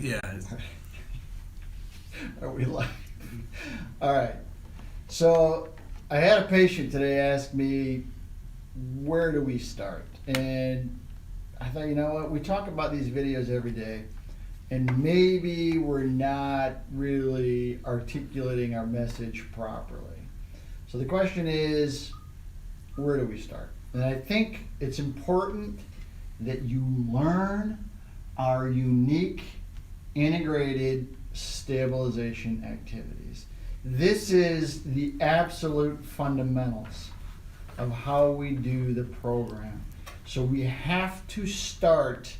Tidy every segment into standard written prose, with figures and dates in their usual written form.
Yeah. Are we live? All right. So I had a patient today ask me, where do we start? And I thought, you know what? We talk about these videos every day, and maybe we're not really articulating our message properly. So the question is, where do we start? And I think it's important that you learn our unique integrated stabilization activities. This is the absolute fundamentals of how we do the program. So we have to start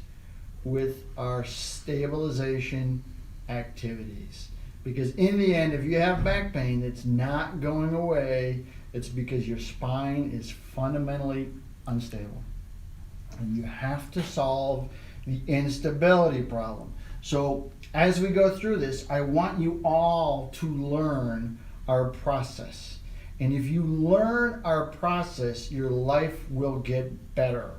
with our stabilization activities, because in the end, if you have back pain that's not going away, it's because your spine is fundamentally unstable, and you have to solve the instability problem. So as we go through this, I want you all to learn our process. And if you learn our process, your life will get better.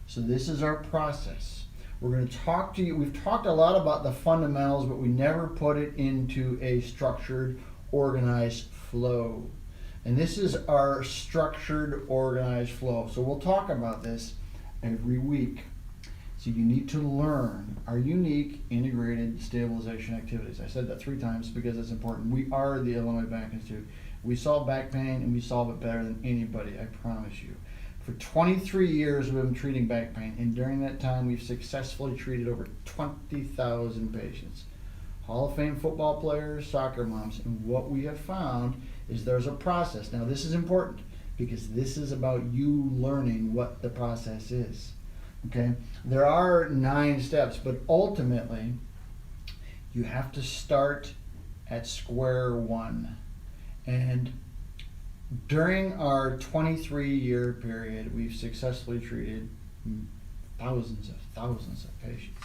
So this is our process. We're going to talk to you. We've talked a lot about the fundamentals, but we never put it into a structured, organized flow. And this is our structured, organized flow. So we'll talk about this every week. So you need to learn our unique integrated stabilization activities. I said that 3 times because it's important. We are the Illinois Back Institute. We solve back pain, and we solve it better than anybody, I promise you. For 23 years, we've been treating back pain, and during that time, we've successfully treated over 20,000 patients. Hall of Fame football players, soccer moms, and what we have found is there's a process. Now, this is important because this is about you learning what the process is. Okay, there are 9 steps, but ultimately you have to start at square one. And during our 23-year period, we've successfully treated thousands of patients.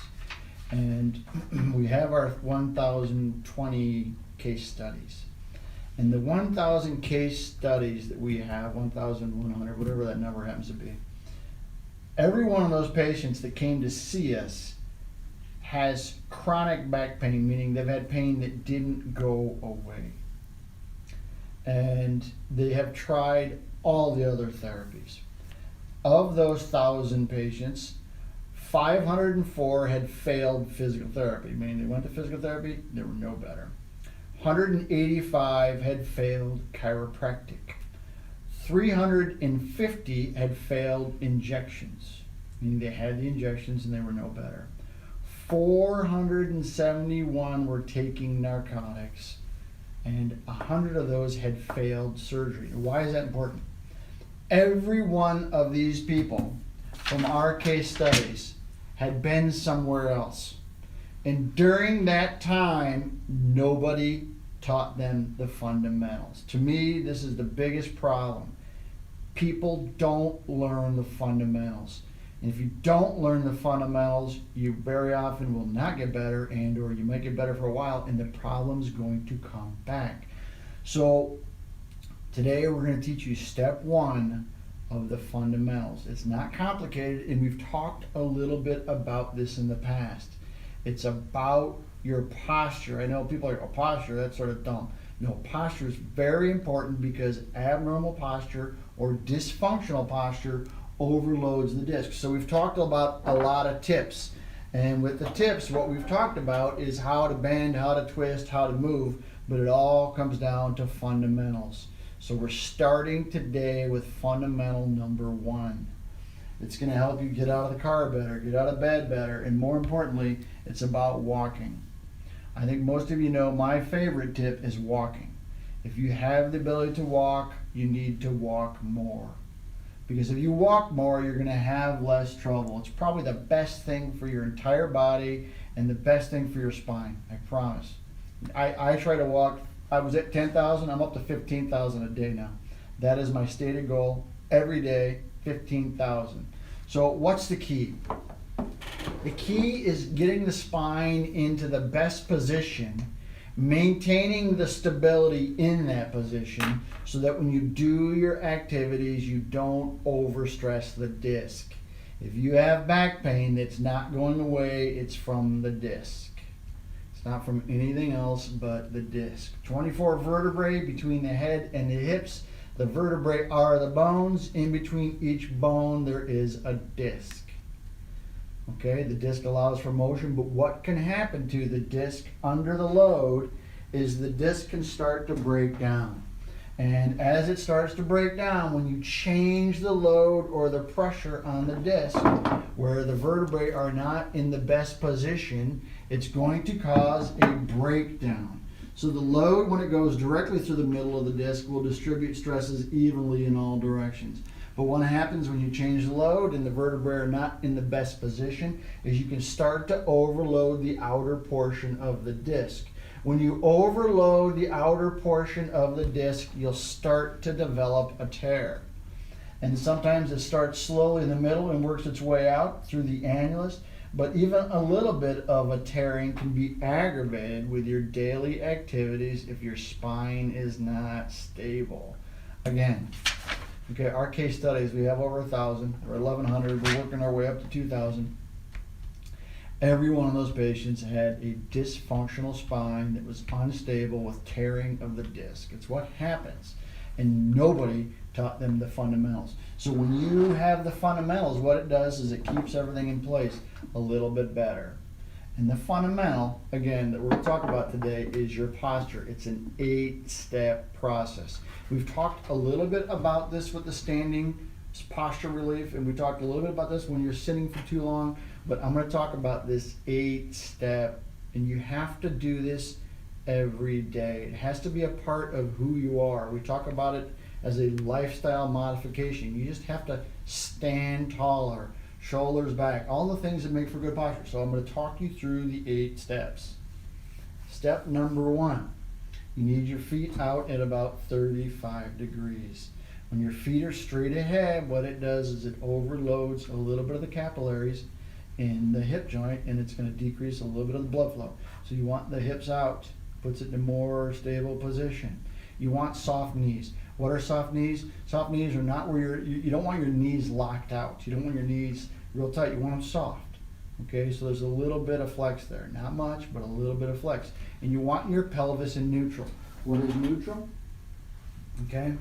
And we have our 1,020 case studies. And the 1,000 case studies that we have, 1,100, whatever that number happens to be, every one of those patients that came to see us has chronic back pain, meaning they've had pain that didn't go away. And they have tried all the other therapies. Of those 1,000 patients, 504 had failed physical therapy, meaning they went to physical therapy, they were no better. 185 had failed chiropractic. 350 had failed injections, meaning they had the injections and they were no better. 471 were taking narcotics, and 100 of those had failed surgery. Why is that important? Every one of these people from our case studies had been somewhere else. And during that time, nobody taught them the fundamentals. To me, this is the biggest problem. People don't learn the fundamentals. And if you don't learn the fundamentals, you very often will not get better, and or you might get better for a while, and the problem's going to come back. So today we're going to teach you step 1 of the fundamentals. It's not complicated, and we've talked a little bit about this in the past. It's about your posture. I know people are like, oh, posture, that's sort of dumb. No, posture is very important because abnormal posture or dysfunctional posture overloads the disc. So we've talked about a lot of tips. And with the tips, what we've talked about is how to bend, how to twist, how to move, but it all comes down to fundamentals. So we're starting today with fundamental number 1. It's going to help you get out of the car better, get out of bed better, and more importantly, it's about walking. I think most of you know my favorite tip is walking. If you have the ability to walk, you need to walk more. Because if you walk more, you're going to have less trouble. It's probably the best thing for your entire body and the best thing for your spine, I promise. I try to walk. I was at 10,000, I'm up to 15,000 a day now. That is my stated goal every day, 15,000. So what's the key? The key is getting the spine into the best position, maintaining the stability in that position so that when you do your activities, you don't overstress the disc. If you have back pain that's not going away, it's from the disc. It's not from anything else but the disc. 24 vertebrae between the head and the hips. The vertebrae are the bones. In between each bone there is a disc. Okay, the disc allows for motion, but what can happen to the disc under the load is the disc can start to break down. And as it starts to break down, when you change the load or the pressure on the disc, where the vertebrae are not in the best position, it's going to cause a breakdown. So the load, when it goes directly through the middle of the disc, will distribute stresses evenly in all directions. But what happens when you change the load and the vertebrae are not in the best position is you can start to overload the outer portion of the disc. When you overload the outer portion of the disc, you'll start to develop a tear. And sometimes it starts slowly in the middle and works its way out through the annulus. But even a little bit of a tearing can be aggravated with your daily activities if your spine is not stable. Again, okay, our case studies, we have over 1,000 or 1,100. We're working our way up to 2,000. Every one of those patients had a dysfunctional spine that was unstable with tearing of the disc. It's what happens. And nobody taught them the fundamentals. So when you have the fundamentals, what it does is it keeps everything in place a little bit better. And the fundamental, again, that we're going to talk about today is your posture. It's an 8-step process. We've talked a little bit about this with the standing posture relief, and we talked a little bit about this when you're sitting for too long, but I'm going to talk about this 8-step, and you have to do this every day. It has to be a part of who you are. We talk about it as a lifestyle modification. You just have to stand taller, shoulders back, all the things that make for good posture. So I'm going to talk you through the 8 steps. Step number 1, you need your feet out at about 35 degrees. When your feet are straight ahead, what it does is it overloads a little bit of the capillaries in the hip joint, and it's going to decrease a little bit of the blood flow. So you want the hips out, puts it in a more stable position. You want soft knees. What are soft knees? Soft knees are not where you don't want your knees locked out. You don't want your knees real tight. You want them soft. Okay, so there's a little bit of flex there. Not much, but a little bit of flex. And you want your pelvis in neutral. What is neutral? Okay,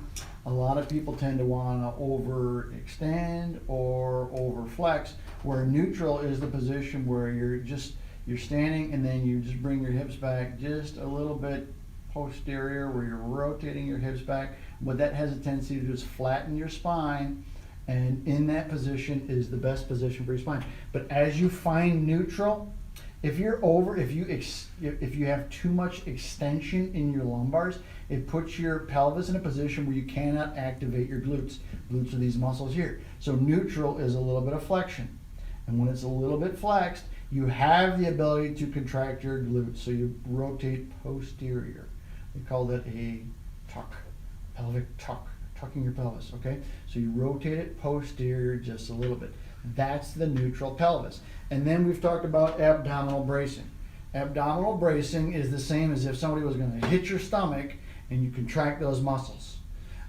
a lot of people tend to want to overextend or overflex, where neutral is the position where you're standing and then you just bring your hips back just a little bit posterior, where you're rotating your hips back. What that has a tendency to do is flatten your spine, and in that position is the best position for your spine. But as you find neutral, if you have too much extension in your lumbars, it puts your pelvis in a position where you cannot activate your glutes. Glutes are these muscles here. So neutral is a little bit of flexion. And when it's a little bit flexed, you have the ability to contract your glutes. So you rotate posterior. We call that a tuck, pelvic tuck, tucking your pelvis, okay? So you rotate it posterior just a little bit. That's the neutral pelvis. And then we've talked about abdominal bracing. Abdominal bracing is the same as if somebody was going to hit your stomach and you contract those muscles.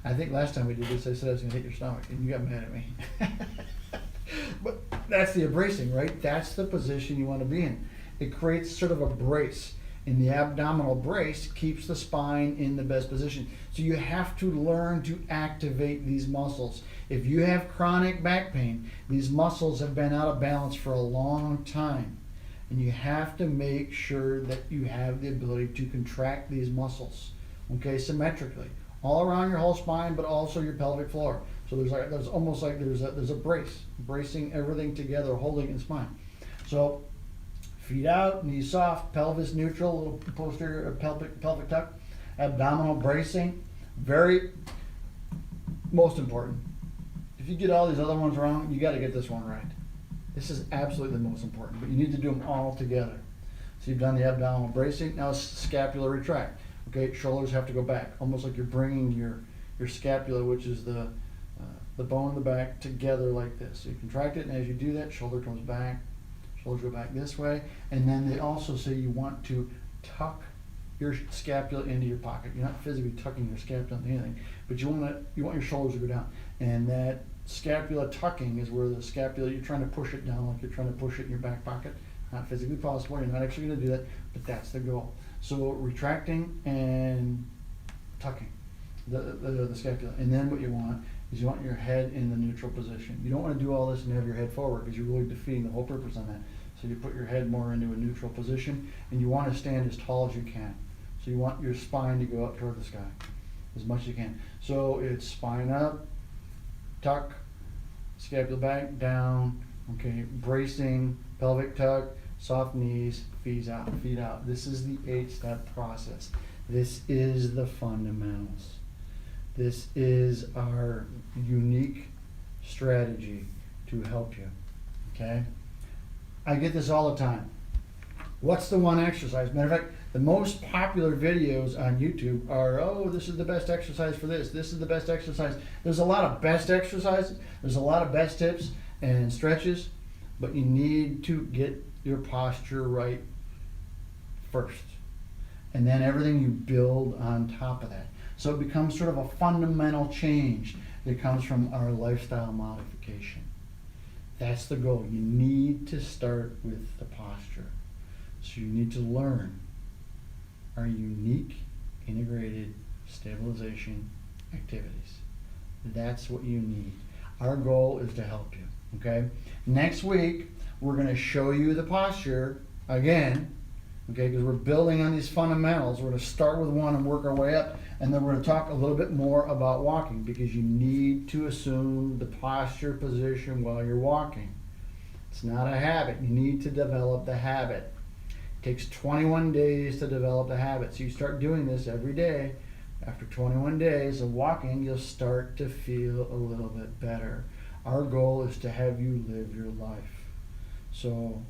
I think last time we did this, I said I was going to hit your stomach, and you got mad at me. But that's the bracing, right? That's the position you want to be in. It creates sort of a brace, and the abdominal brace keeps the spine in the best position. So you have to learn to activate these muscles. If you have chronic back pain, these muscles have been out of balance for a long time, and you have to make sure that you have the ability to contract these muscles, okay, symmetrically, all around your whole spine, but also your pelvic floor. So there's almost like there's a brace, bracing everything together, holding in spine. So feet out, knees soft, pelvis neutral, little posterior pelvic tuck, abdominal bracing, very most important. If you get all these other ones wrong, you got to get this one right. This is absolutely the most important, but you need to do them all together. So you've done the abdominal bracing. Now it's scapular retract. Okay, shoulders have to go back, almost like you're bringing your scapula, which is the bone in the back, together like this. So you contract it, and as you do that, shoulder comes back, shoulders go back this way. And then they also say you want to tuck your scapula into your pocket. You're not physically tucking your scapula into anything, but you want your shoulders to go down. And that scapula tucking is where the scapula, you're trying to push it down like you're trying to push it in your back pocket. not physically possible. You're not actually going to do that, but that's the goal. So retracting and tucking the scapula. And then what you want is you want your head in the neutral position. You don't want to do all this and have your head forward, because you're really defeating the whole purpose on that. So you put your head more into a neutral position, and you want to stand as tall as you can. So you want your spine to go up toward the sky as much as you can. So it's spine up, tuck, scapula back, down, okay, bracing, pelvic tuck, soft knees, feet out. This is the 8-step process. This is the fundamentals. This is our unique strategy to help you, okay? I get this all the time. What's the one exercise? Matter of fact, the most popular videos on YouTube are, oh, this is the best exercise for this. This is the best exercise. There's a lot of best exercises. There's a lot of best tips and stretches, but you need to get your posture right first. And then everything you build on top of that. So it becomes sort of a fundamental change that comes from our lifestyle modification. That's the goal. You need to start with the posture. So you need to learn our unique integrated stabilization activities. That's what you need. Our goal is to help you, okay? Next week, we're going to show you the posture again, okay, because we're building on these fundamentals. We're going to start with one and work our way up, and then we're going to talk a little bit more about walking, because you need to assume the posture position while you're walking. It's not a habit. You need to develop the habit. It takes 21 days to develop the habit. So you start doing this every day. After 21 days of walking, you'll start to feel a little bit better. Our goal is to have you live your life. So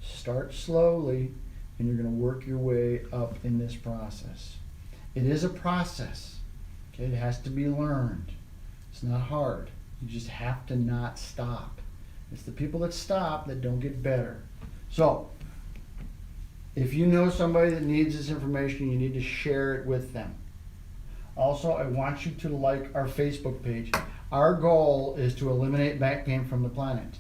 start slowly, and you're going to work your way up in this process. It is a process. Okay? It has to be learned. It's not hard. You just have to not stop. It's the people that stop that don't get better. So if you know somebody that needs this information, you need to share it with them. Also, I want you to like our Facebook page. Our goal is to eliminate back pain from the planet.